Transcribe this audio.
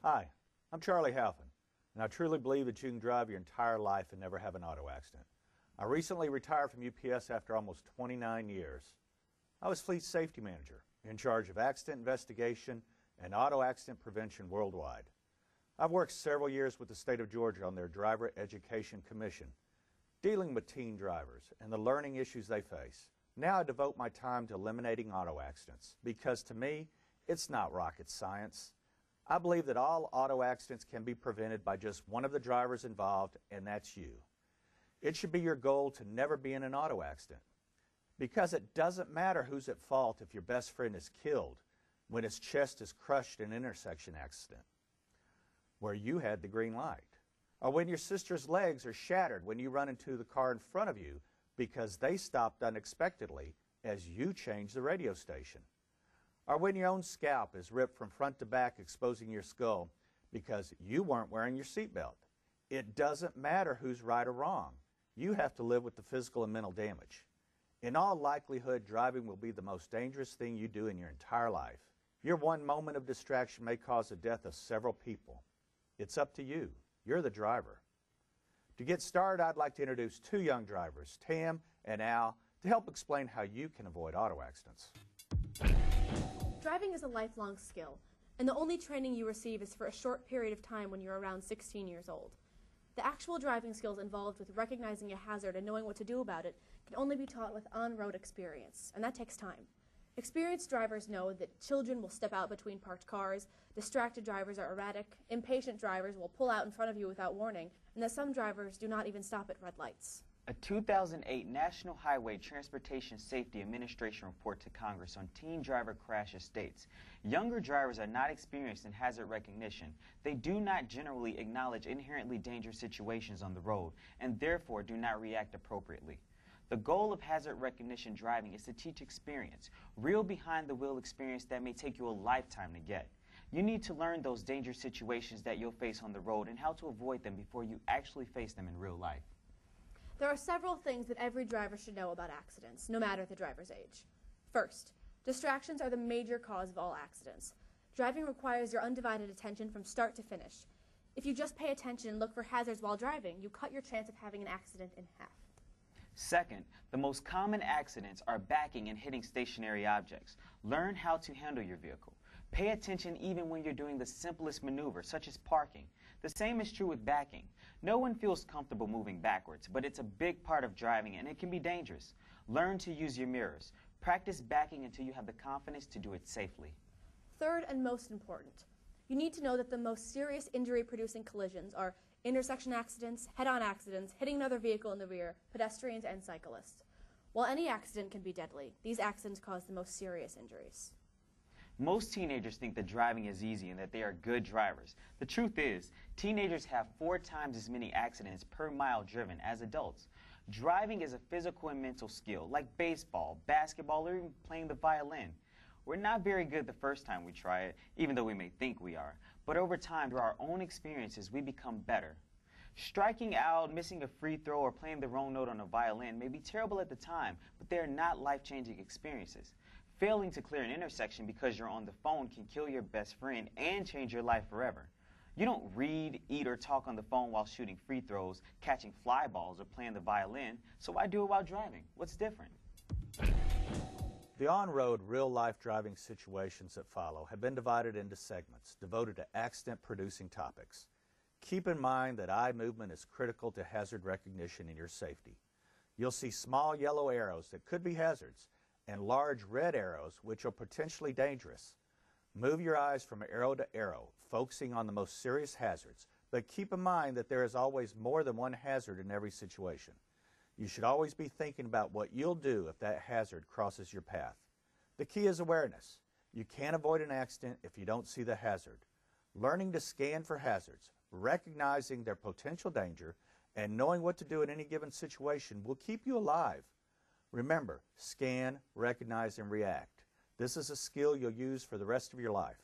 Hi, I'm Charlie Halfen, and I truly believe that you can drive your entire life and never have an auto accident. I recently retired from UPS after almost 29 years. I was Fleet Safety Manager, in charge of accident investigation and auto accident prevention worldwide. I've worked several years with the state of Georgia on their Driver Education Commission, dealing with teen drivers and the learning issues they face. Now I devote my time to eliminating auto accidents because to me, it's not rocket science. I believe that all auto accidents can be prevented by just one of the drivers involved, and that's you. It should be your goal to never be in an auto accident because it doesn't matter who's at fault if your best friend is killed when his chest is crushed in an intersection accident where you had the green light, or when your sister's legs are shattered when you run into the car in front of you because they stopped unexpectedly as you changed the radio station, or when your own scalp is ripped from front to back exposing your skull because you weren't wearing your seatbelt. It doesn't matter who's right or wrong. You have to live with the physical and mental damage. In all likelihood, driving will be the most dangerous thing you do in your entire life. Your one moment of distraction may cause the death of several people. It's up to you. You're the driver. To get started, I'd like to introduce two young drivers, Tam and Al, to help explain how you can avoid auto accidents. Driving is a lifelong skill, and the only training you receive is for a short period of time when you're around 16 years old. The actual driving skills involved with recognizing a hazard and knowing what to do about it can only be taught with on-road experience, and that takes time. Experienced drivers know that children will step out between parked cars, distracted drivers are erratic, impatient drivers will pull out in front of you without warning, and that some drivers do not even stop at red lights. A 2008 National Highway Transportation Safety Administration report to Congress on teen driver crashes states, younger drivers are not experienced in hazard recognition. They do not generally acknowledge inherently dangerous situations on the road and therefore do not react appropriately. The goal of hazard recognition driving is to teach experience, real behind-the-wheel experience that may take you a lifetime to get. You need to learn those dangerous situations that you'll face on the road and how to avoid them before you actually face them in real life. There are several things that every driver should know about accidents, no matter the driver's age. First, distractions are the major cause of all accidents. Driving requires your undivided attention from start to finish. If you just pay attention and look for hazards while driving, you cut your chance of having an accident in half. Second, the most common accidents are backing and hitting stationary objects. Learn how to handle your vehicle. Pay attention even when you're doing the simplest maneuver, such as parking. The same is true with backing. No one feels comfortable moving backwards, but it's a big part of driving and it can be dangerous. Learn to use your mirrors. Practice backing until you have the confidence to do it safely. Third and most important, you need to know that the most serious injury-producing collisions are intersection accidents, head-on accidents, hitting another vehicle in the rear, pedestrians, and cyclists. While any accident can be deadly, these accidents cause the most serious injuries. Most teenagers think that driving is easy and that they are good drivers. The truth is, teenagers have 4 times as many accidents per mile driven as adults. Driving is a physical and mental skill, like baseball, basketball, or even playing the violin. We're not very good the first time we try it, even though we may think we are. But over time, through our own experiences, we become better. Striking out, missing a free throw, or playing the wrong note on a violin may be terrible at the time, but they are not life-changing experiences. Failing to clear an intersection because you're on the phone can kill your best friend and change your life forever. You don't read, eat, or talk on the phone while shooting free throws, catching fly balls, or playing the violin, so why do it while driving? What's different? The on-road, real-life driving situations that follow have been divided into segments devoted to accident-producing topics. Keep in mind that eye movement is critical to hazard recognition and your safety. You'll see small yellow arrows that could be hazards and large red arrows which are potentially dangerous. Move your eyes from arrow to arrow, focusing on the most serious hazards, but keep in mind that there is always more than one hazard in every situation. You should always be thinking about what you'll do if that hazard crosses your path. The key is awareness. You can't avoid an accident if you don't see the hazard. Learning to scan for hazards, recognizing their potential danger, and knowing what to do in any given situation will keep you alive. Remember, scan, recognize, and react. This is a skill you'll use for the rest of your life.